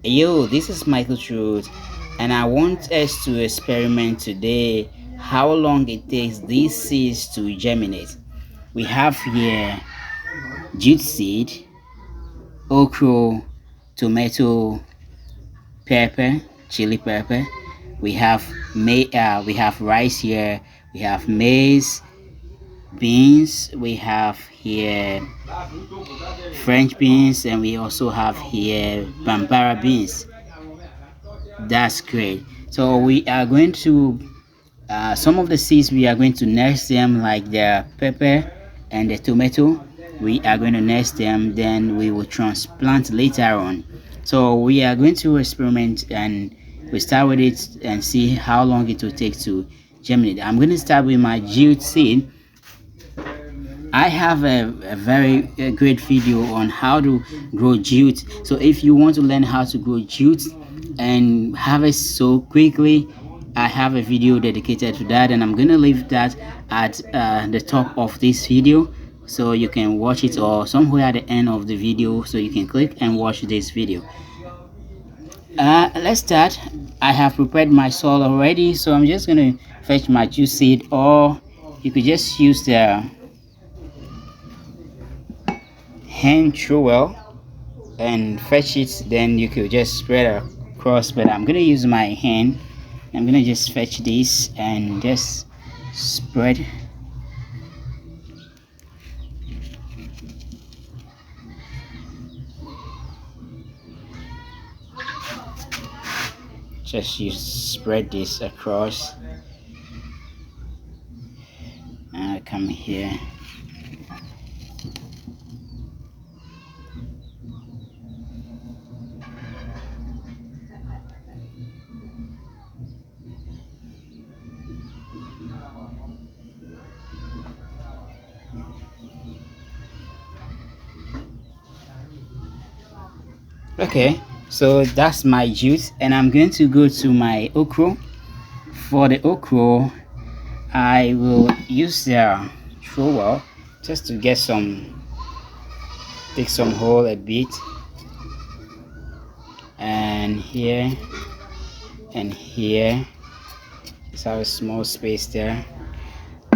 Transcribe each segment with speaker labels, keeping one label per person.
Speaker 1: Yo, this is Michael Truth, and I want us to experiment today how long it takes these seeds to germinate. We have here jute seed, okro, tomato, pepper, chili pepper. We have rice here. We have maize, beans. We have here French beans, and we also have here Bambara beans. That's great. So we are going to some of the seeds we are going to nest them like the pepper and the tomato. We are going to nest them, then we will transplant later on. So we are going to experiment and we start with it and see how long it will take to germinate. I'm going to start with my jute seed. I have a very great video on how to grow jute. So if you want to learn how to grow jute and harvest so quickly, I have a video dedicated to that, and I'm gonna leave that at the top of this video so you can watch it, or somewhere at the end of the video so you can click and watch this video. Let's start. I have prepared my soil already, so I'm just gonna fetch my jute seed, or you could just use the hand trowel and fetch it. Then you could just spread across, but I'm gonna use my hand. I'm gonna just fetch this and just spread. Just you spread this across. Come here. Okay, so that's my juice, and I'm going to go to my okro. For the okro, I will use the trowel just to get take some hole a bit, and here and here. Just have a small space there,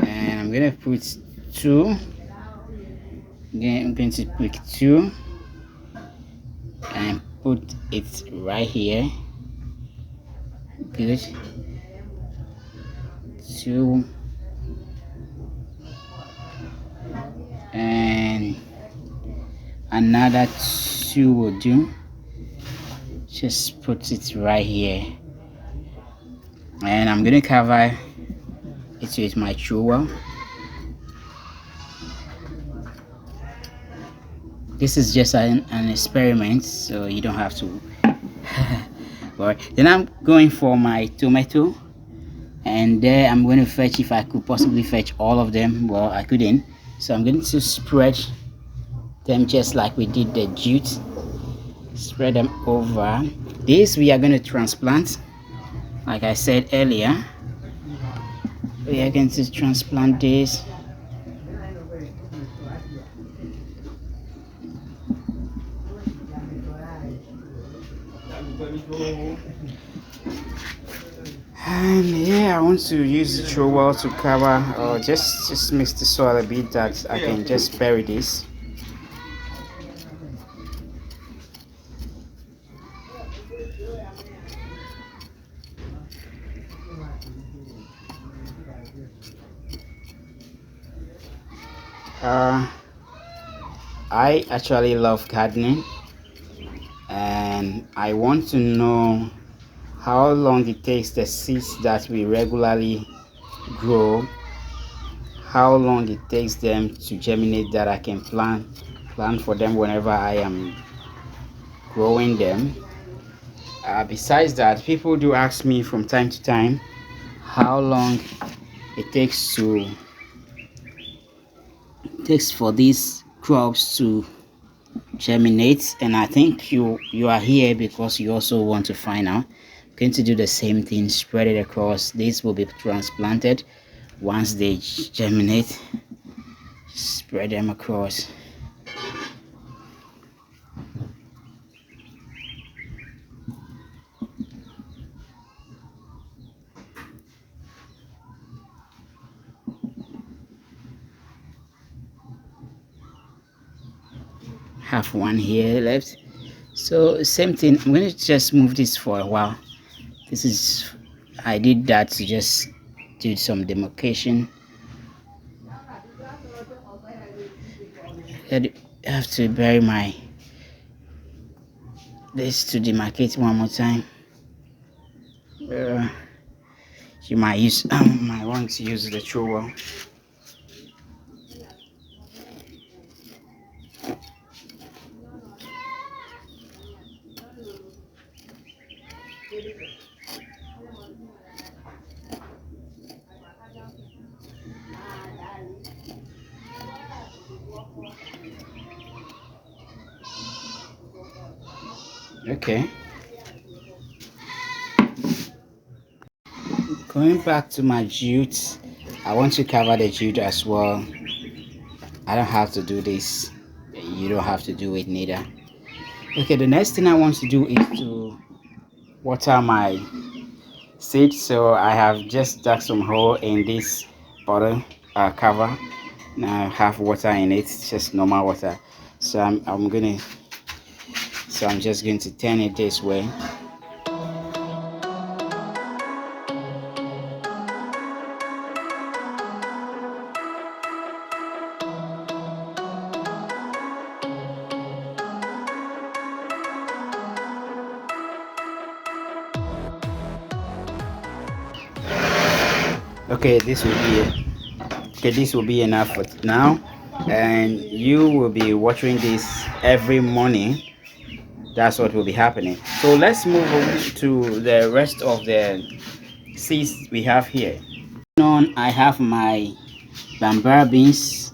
Speaker 1: and I'm gonna put two. Again, I'm going to pick two and put it right here. Good. Two and another two will do. Just put it right here, and I'm gonna cover it with my trowel. This is just an experiment, so you don't have to worry. Then I'm going for my tomato, and there I'm going to fetch, if I could possibly fetch all of them. Well, I couldn't, so I'm going to spread them just like we did the jute. Spread them over. This we are going to transplant, like I said earlier. We are going to transplant this. And yeah, I want to use the trowel to cover, or just mix the soil a bit, that I can just bury this. I actually love gardening, and I want to know how long it takes the seeds that we regularly grow, how long it takes them to germinate, that I can plan for them whenever I am growing them. Besides that, people do ask me from time to time how long it takes for these crops to germinate, and I think you are here because you also want to find out. I'm going to do the same thing, spread it across. These will be transplanted once they germinate. Spread them across. have one here left. So same thing, I'm going to just move this for a while. This is, I did that to just do some demarcation. I have to bury my this to demarcate one more time. You might use might want to use the trowel. Okay. Going back to my jute, I want to cover the jute as well. I don't have to do this. You don't have to do it neither. Okay, the next thing I want to do is to water my seed. So I have just dug some hole in this bottle cover. Now I have water in it, just normal water. So I'm just going to turn it this way. Okay, this will be enough for now, and you will be watching this every morning. That's what will be happening. So let's move on to the rest of the seeds we have here. On, I have my Bambara beans.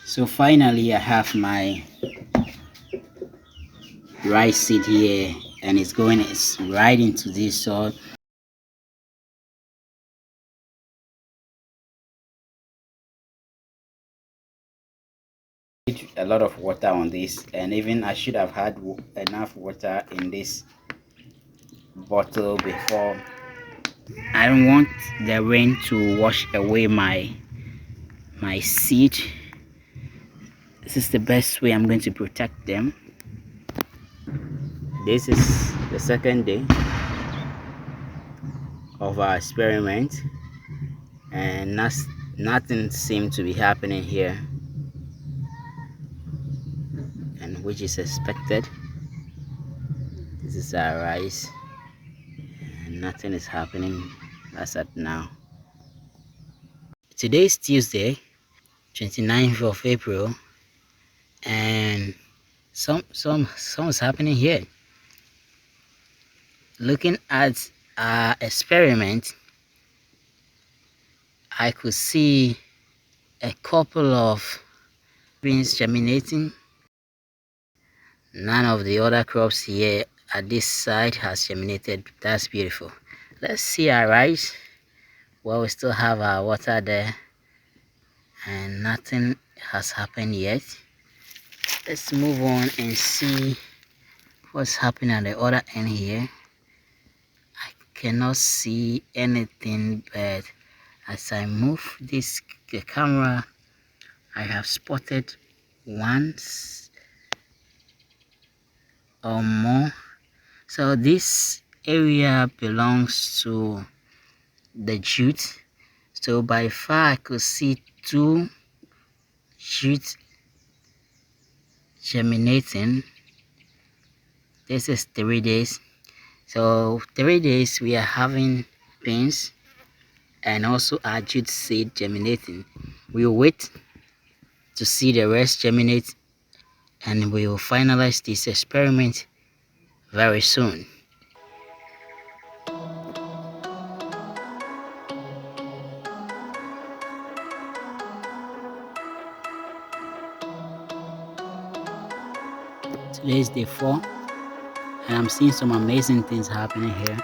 Speaker 1: So finally I have my rice seed here, and it's going right into this soil. A lot of water on this, and even I should have had enough water in this bottle before. I don't want the rain to wash away my seed. This is the best way I'm going to protect them. This is the second day of our experiment, and nothing seemed to be happening here, and which is expected. This is our rice, and nothing is happening as at now. Today is Tuesday, 29th of April, and something's happening here. Looking at our experiment, I could see a couple of beans germinating. None of the other crops here at this side has germinated. That's beautiful. Let's see our rice. Well, we still have our water there, and nothing has happened yet. Let's move on and see what's happening at the other end here. I cannot see anything, but as I move the camera, I have spotted once or more. So this area belongs to the jute. So by far I could see 2 jute germinating. This is 3 days. So 3 days we are having beans and also our jute seed germinating. We will wait to see the rest germinate, and we will finalize this experiment very soon. Today is day 4 and I'm seeing some amazing things happening here.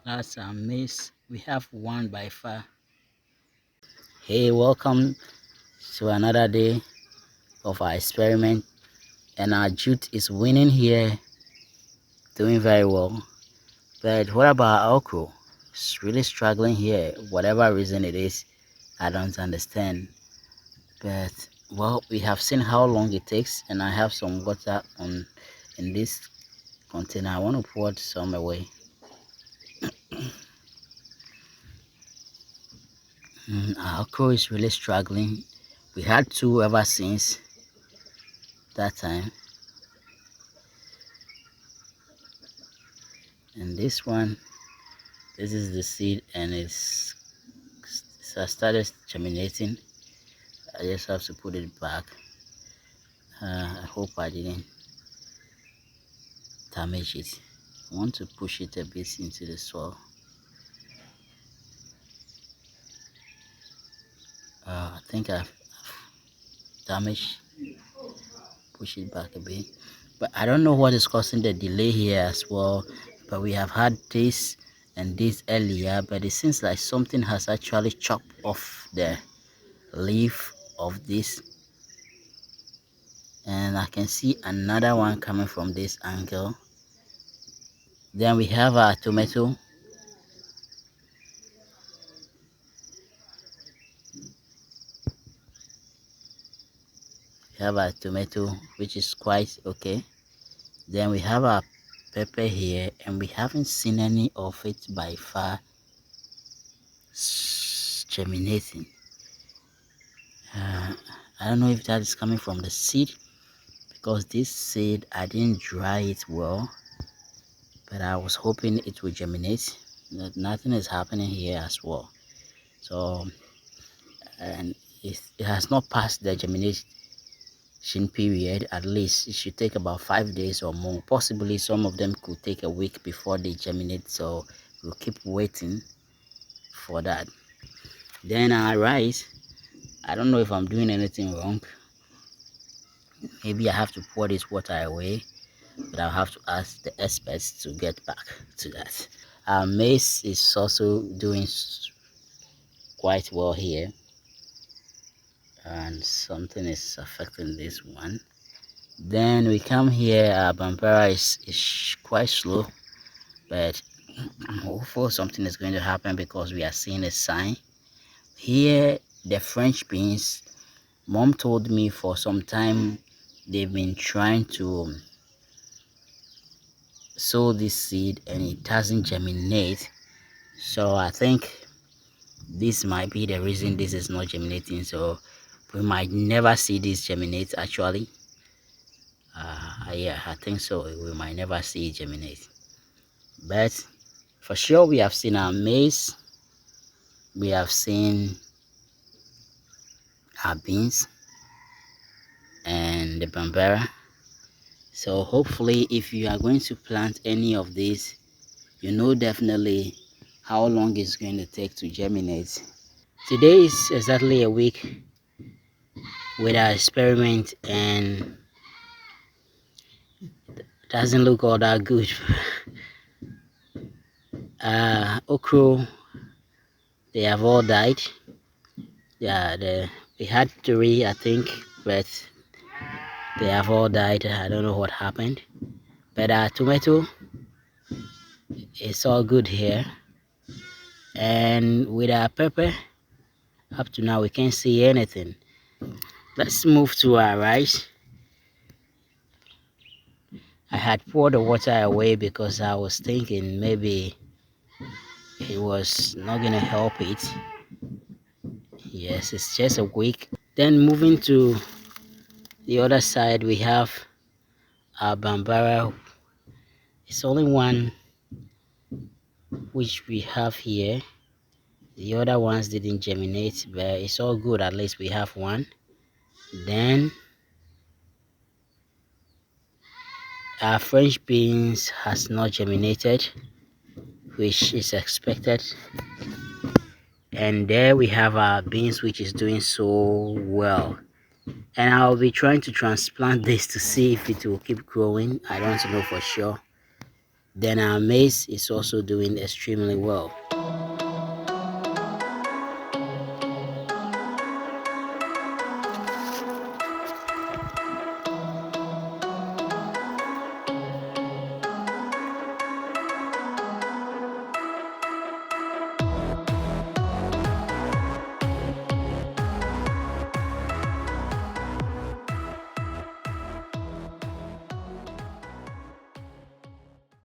Speaker 1: That's a miss. We have one by far. Hey, welcome to another day of our experiment, and our jute is winning here, doing very well. But what about our okro? It's really struggling here. Whatever reason it is, I don't understand. But well, we have seen how long it takes, and I have some water on in this container. I want to pour some away. Our okro is really struggling. We had 2 ever since that time, and this one, this is the seed, and it has started germinating. I just have to put it back. I hope I didn't damage it. I want to push it a bit into the soil. I think I've damaged. Push it back a bit, but I don't know what is causing the delay here as well. But we have had this and this earlier, but it seems like something has actually chopped off the leaf of this, and I can see another one coming from this angle. Then we have our tomato. We have our tomato, which is quite okay. Then we have our pepper here, and we haven't seen any of it by far germinating. I don't know if that is coming from the seed, because this seed I didn't dry it well, but I was hoping it would germinate. Nothing is happening here as well. So, and it has not passed the germination period. At least it should take about 5 days or more. Possibly some of them could take a week before they germinate, so we'll keep waiting for that. Then our rice, I don't know if I'm doing anything wrong. Maybe I have to pour this water away, but I'll have to ask the experts to get back to that. Our maize is also doing quite well here, and something is affecting this one. Then we come here, our Bambara is quite slow, but I'm hopeful something is going to happen because we are seeing a sign. Here, the French beans, Mom told me for some time they've been trying to sow this seed and it doesn't germinate. So I think this might be the reason this is not germinating. So we might never see this germinate actually. Yeah, I think so. We might never see it germinate. But for sure, we have seen our maize, we have seen our beans and the Bambara. So hopefully, if you are going to plant any of these, you know definitely how long it's going to take to germinate. Today is exactly a week with our experiment, and it doesn't look all that good. Okro, they have all died. Yeah, we had three, I think, but they have all died. I don't know what happened. But tomato, it's all good here. And with our pepper, up to now we can't see anything. Let's move to our rice. I had poured the water away because I was thinking maybe it was not gonna help it. Yes, it's just a week. Then moving to the other side, we have our Bambara. It's only one which we have here. The other ones didn't germinate, but it's all good. At least we have one. Then our French beans has not germinated, which is expected. And there we have our beans, which is doing so well. And I'll be trying to transplant this to see if it will keep growing. I don't know for sure. Then our maize is also doing extremely well.